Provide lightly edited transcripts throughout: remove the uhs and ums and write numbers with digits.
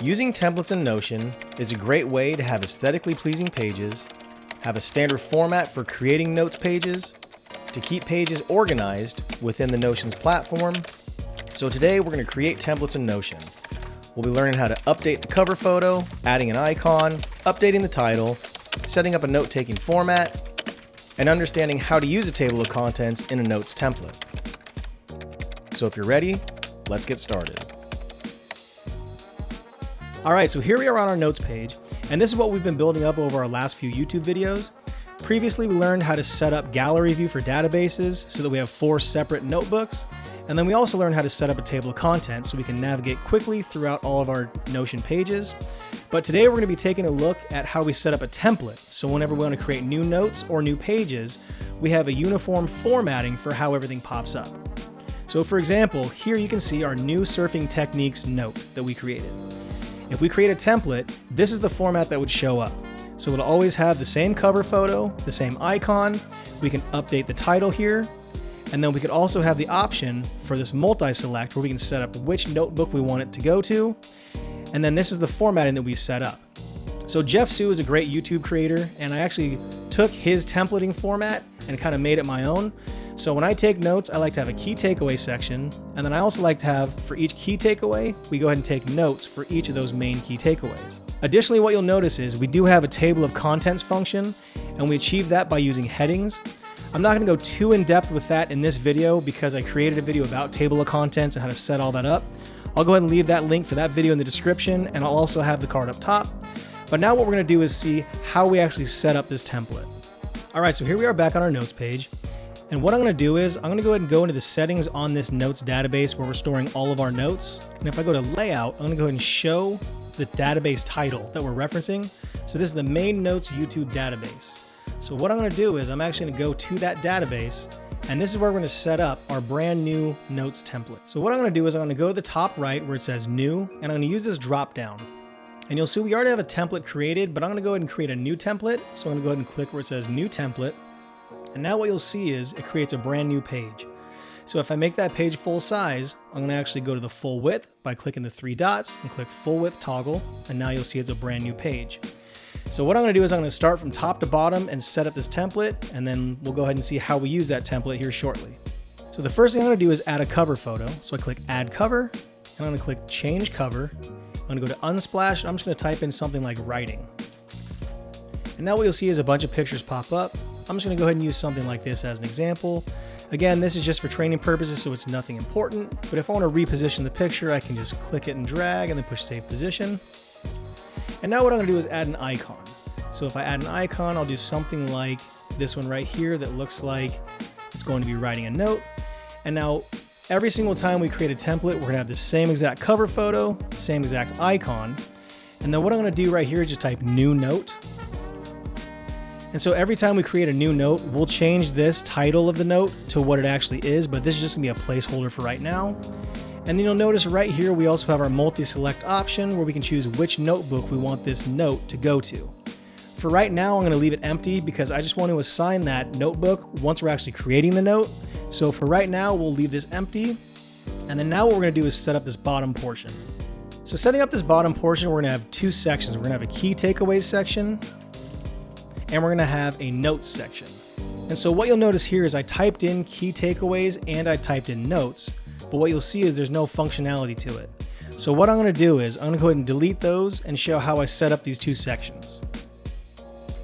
Using templates in Notion is a great way to have aesthetically pleasing pages, have a standard format for creating notes pages, to keep pages organized within the Notion's platform. So today we're going to create templates in Notion. We'll be learning how to update the cover photo, adding an icon, updating the title, setting up a note-taking format, and understanding how to use a table of contents in a notes template. So if you're ready, let's get started. All right, so here we are on our notes page, and this is what we've been building up over our last few YouTube videos. Previously, we learned how to set up gallery view for databases so that we have 4 separate notebooks. And then we also learned how to set up a table of contents so we can navigate quickly throughout all of our Notion pages. But today we're going to be taking a look at how we set up a template. So whenever we want to create new notes or new pages, we have a uniform formatting for how everything pops up. So for example, here you can see our new surfing techniques note that we created. If we create a template, this is the format that would show up. So it'll always have the same cover photo, the same icon. We can update the title here. And then we could also have the option for this multi-select where we can set up which notebook we want it to go to. And then this is the formatting that we set up. So Jeff Sue is a great YouTube creator, and I actually took his templating format and kind of made it my own. So when I take notes, I like to have a key takeaway section. And then I also like to have, for each key takeaway, we go ahead and take notes for each of those main key takeaways. Additionally, what you'll notice is we do have a table of contents function, and we achieve that by using headings. I'm not going to go too in depth with that in this video because I created a video about table of contents and how to set all that up. I'll go ahead and leave that link for that video in the description, and I'll also have the card up top. But now what we're going to do is see how we actually set up this template. All right, so here we are back on our notes page. And what I'm going to do is I'm going to go ahead and go into the settings on this notes database where we're storing all of our notes. And if I go to layout, I'm going to go ahead and show the database title that we're referencing. So this is the main notes YouTube database. So what I'm going to do is I'm actually going to go to that database, and this is where we're going to set up our brand new notes template. So what I'm going to do is I'm going to go to the top right where it says new, and I'm going to use this drop down. And you'll see we already have a template created, but I'm going to go ahead and create a new template. So I'm going to go ahead and click where it says new template. And now what you'll see is it creates a brand new page. So if I make that page full size, I'm going to actually go to the full width by clicking the 3 dots and click full width toggle. And now you'll see it's a brand new page. So what I'm going to do is I'm going to start from top to bottom and set up this template, and then we'll go ahead and see how we use that template here shortly. So the first thing I'm going to do is add a cover photo. So I click add cover, and I'm going to click change cover. I'm going to go to unsplash, and I'm just going to type in something like writing. And now what you'll see is a bunch of pictures pop up. I'm just going to go ahead and use something like this as an example. Again, this is just for training purposes, so it's nothing important. But if I want to reposition the picture, I can just click it and drag and then push save position. And now what I'm going to do is add an icon. So if I add an icon, I'll do something like this one right here that looks like it's going to be writing a note. And now every single time we create a template, we're going to have the same exact cover photo, same exact icon. And then what I'm going to do right here is just type new note. And so every time we create a new note, we'll change this title of the note to what it actually is, but this is just gonna be a placeholder for right now. And then you'll notice right here, we also have our multi-select option where we can choose which notebook we want this note to go to. For right now, I'm gonna leave it empty because I just want to assign that notebook once we're actually creating the note. So for right now, we'll leave this empty. And then now what we're gonna do is set up this bottom portion. So setting up this bottom portion, we're gonna have 2 sections. We're gonna have a key takeaways section, and we're gonna have a notes section. And so what you'll notice here is I typed in key takeaways and I typed in notes, but what you'll see is there's no functionality to it. So what I'm gonna do is I'm gonna go ahead and delete those and show how I set up these 2 sections.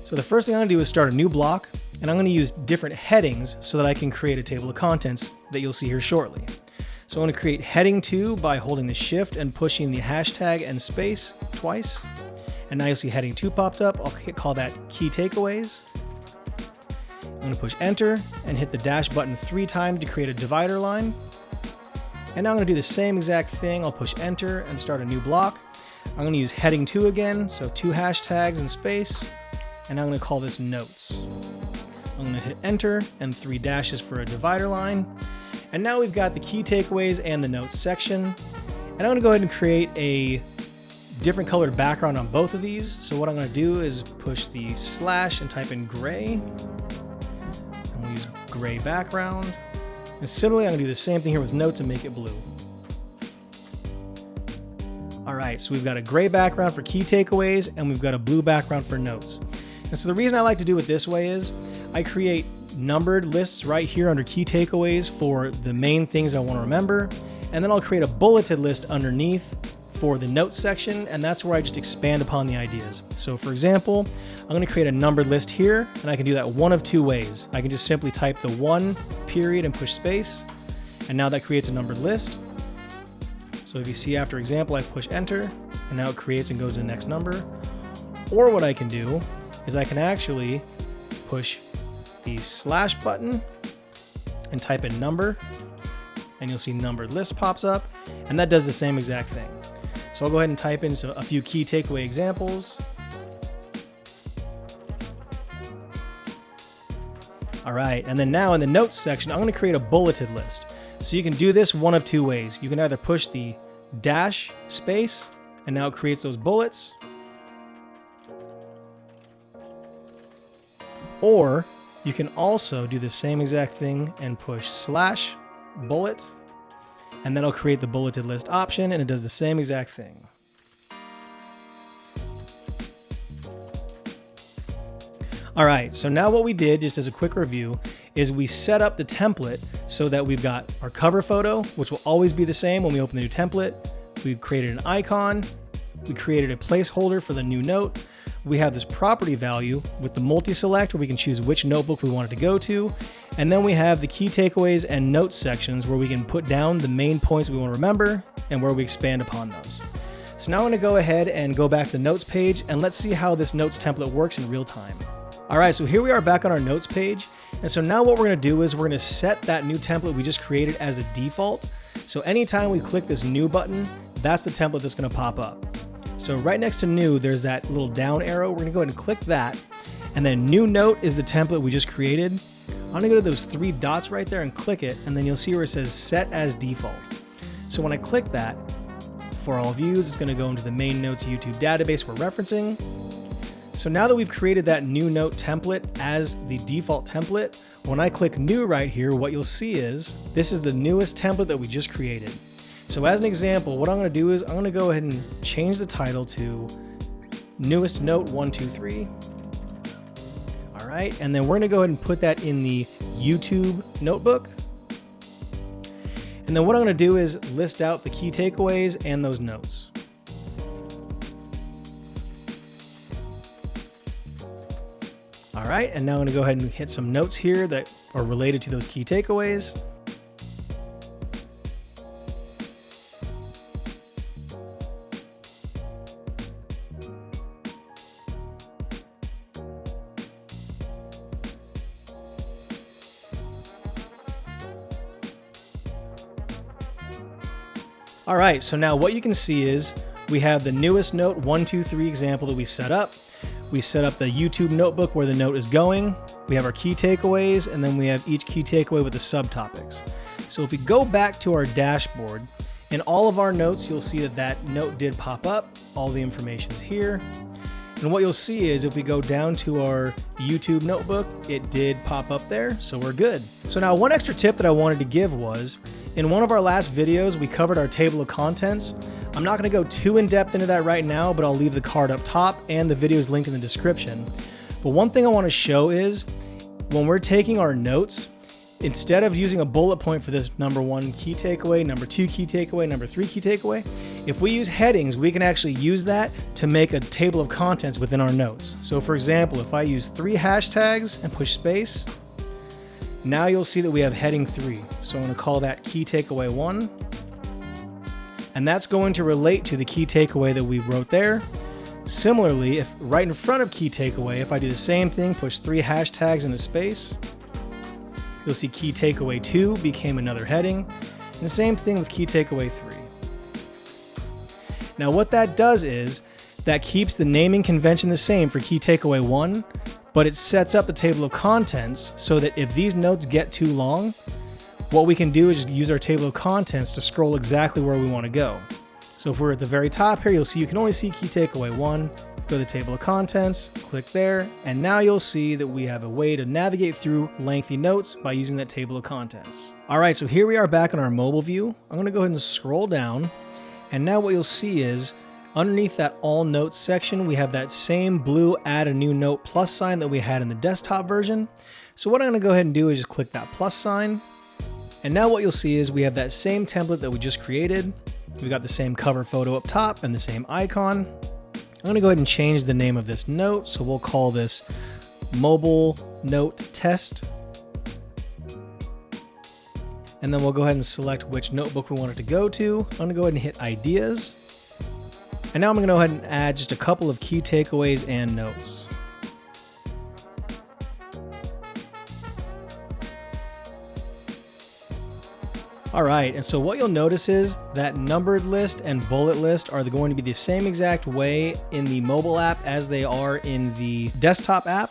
So the first thing I'm gonna do is start a new block, and I'm gonna use different headings so that I can create a table of contents that you'll see here shortly. So I'm gonna create heading 2 by holding the shift and pushing the hashtag and space twice. And now you'll see heading 2 popped up. I'll call that key takeaways. I'm going to push enter and hit the dash button 3 times to create a divider line. And now I'm going to do the same exact thing. I'll push enter and start a new block. I'm going to use heading 2 again, so 2 hashtags and space. And I'm going to call this notes. I'm going to hit enter and 3 dashes for a divider line. And now we've got the key takeaways and the notes section. And I'm going to go ahead and create a different colored background on both of these. So what I'm going to do is push the slash and type in gray. And we'll use gray background. And similarly, I'm going to do the same thing here with notes and make it blue. All right, so we've got a gray background for key takeaways and we've got a blue background for notes. And so the reason I like to do it this way is I create numbered lists right here under key takeaways for the main things I want to remember. And then I'll create a bulleted list underneath for the notes section, and that's where I just expand upon the ideas. So for example, I'm going to create a numbered list here, and I can do that one of two ways. I can just simply type the 1 period and push space, and now that creates a numbered list. So if you see after example, I push enter, and now it creates and goes to the next number. Or what I can do is I can actually push the slash button and type in number, and you'll see numbered list pops up, and that does the same exact thing. So I'll go ahead and type in a few key takeaway examples. All right, and then now in the notes section, I'm going to create a bulleted list. So you can do this one of two ways. You can either push the dash space, and now it creates those bullets, or you can also do the same exact thing and push slash bullet, and that'll create the bulleted list option, and it does the same exact thing. All right, so now what we did, just as a quick review, is we set up the template so that we've got our cover photo, which will always be the same when we open the new template. We've created an icon. We created a placeholder for the new note. We have this property value with the multi-select where we can choose which notebook we want it to go to. And then we have the key takeaways and notes sections where we can put down the main points we want to remember and where we expand upon those. So now I'm going to go ahead and go back to the notes page, and let's see how this notes template works in real time. All right, so here we are back on our notes page. And so now what we're going to do is we're going to set that new template we just created as a default. So anytime we click this new button, that's the template that's going to pop up. So right next to new, there's that little down arrow. We're going to go ahead and click that. And then new note is the template we just created. I'm going to go to those 3 dots right there and click it. And then you'll see where it says set as default. So when I click that, for all views, it's going to go into the main notes YouTube database we're referencing. So now that we've created that new note template as the default template, when I click new right here, what you'll see is this is the newest template that we just created. So as an example, what I'm going to do is I'm going to go ahead and change the title to newest note 123. All right, and then we're going to go ahead and put that in the YouTube notebook. And then what I'm going to do is list out the key takeaways and those notes. All right, and now I'm going to go ahead and hit some notes here that are related to those key takeaways. All right, so now what you can see is we have the newest note 123 example that we set up. We set up the YouTube notebook where the note is going. We have our key takeaways, and then we have each key takeaway with the subtopics. So if we go back to our dashboard, in all of our notes, you'll see that that note did pop up. All the information's here. And what you'll see is if we go down to our YouTube notebook, it did pop up there, so we're good. So now one extra tip that I wanted to give was, in one of our last videos, we covered our table of contents. I'm not going to go too in depth into that right now, but I'll leave the card up top and the video is linked in the description. But one thing I want to show is when we're taking our notes, instead of using a bullet point for this number 1 key takeaway, number 2 key takeaway, number 3 key takeaway, if we use headings, we can actually use that to make a table of contents within our notes. So for example, if I use 3 hashtags and push space, now you'll see that we have heading 3. So I'm going to call that key takeaway 1. And that's going to relate to the key takeaway that we wrote there. Similarly, if right in front of key takeaway, if I do the same thing, push 3 hashtags into space, you'll see key takeaway 2 became another heading. And the same thing with key takeaway 3. Now what that does is that keeps the naming convention the same for key takeaway 1, but it sets up the table of contents so that if these notes get too long, what we can do is use our table of contents to scroll exactly where we want to go. So if we're at the very top here, you'll see you can only see key takeaway 1, go to the table of contents, click there, and now you'll see that we have a way to navigate through lengthy notes by using that table of contents. All right, so here we are back on our mobile view. I'm going to go ahead and scroll down, and now what you'll see is Underneath that all notes section, we have that same blue add a new note plus sign that we had in the desktop version. So what I'm going to go ahead and do is just click that plus sign. And now what you'll see is we have that same template that we just created. We've got the same cover photo up top and the same icon. I'm going to go ahead and change the name of this note. So we'll call this mobile note test. And then we'll go ahead and select which notebook we want it to go to. I'm going to go ahead and hit ideas. And now I'm going to go ahead and add just a couple of key takeaways and notes. All right, and so what you'll notice is that numbered list and bullet list are going to be the same exact way in the mobile app as they are in the desktop app.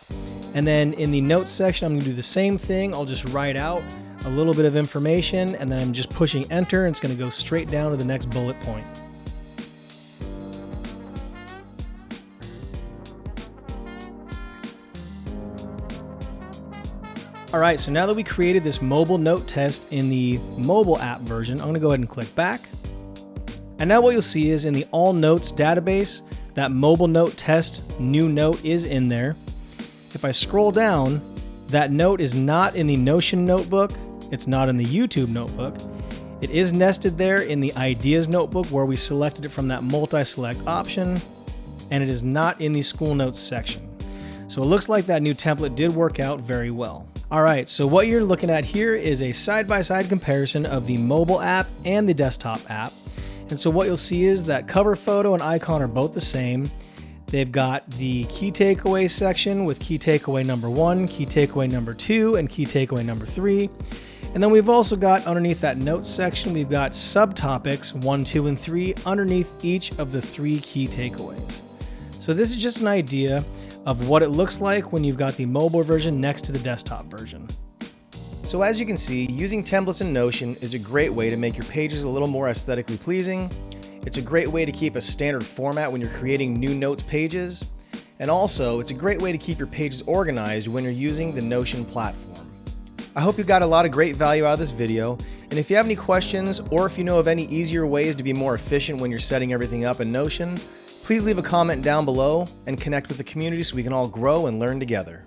And then in the notes section, I'm going to do the same thing. I'll just write out a little bit of information, and then I'm just pushing enter, and it's going to go straight down to the next bullet point. All right, so now that we created this mobile note test in the mobile app version, I'm gonna go ahead and click back. And now what you'll see is in the all notes database, that mobile note test new note is in there. If I scroll down, that note is not in the Notion notebook. It's not in the YouTube notebook. It is nested there in the ideas notebook where we selected it from that multi-select option, and it is not in the school notes section. So it looks like that new template did work out very well. All right, so what you're looking at here is a side-by-side comparison of the mobile app and the desktop app. And so what you'll see is that cover photo and icon are both the same. They've got the key takeaway section with key takeaway number 1, key takeaway number 2, and key takeaway number 3. And then we've also got underneath that notes section, we've got subtopics 1, 2, and 3 underneath each of the 3 key takeaways. So this is just an idea of what it looks like when you've got the mobile version next to the desktop version. So as you can see, using templates in Notion is a great way to make your pages a little more aesthetically pleasing. It's a great way to keep a standard format when you're creating new notes pages. And also, it's a great way to keep your pages organized when you're using the Notion platform. I hope you got a lot of great value out of this video. And if you have any questions, or if you know of any easier ways to be more efficient when you're setting everything up in Notion, please leave a comment down below and connect with the community so we can all grow and learn together.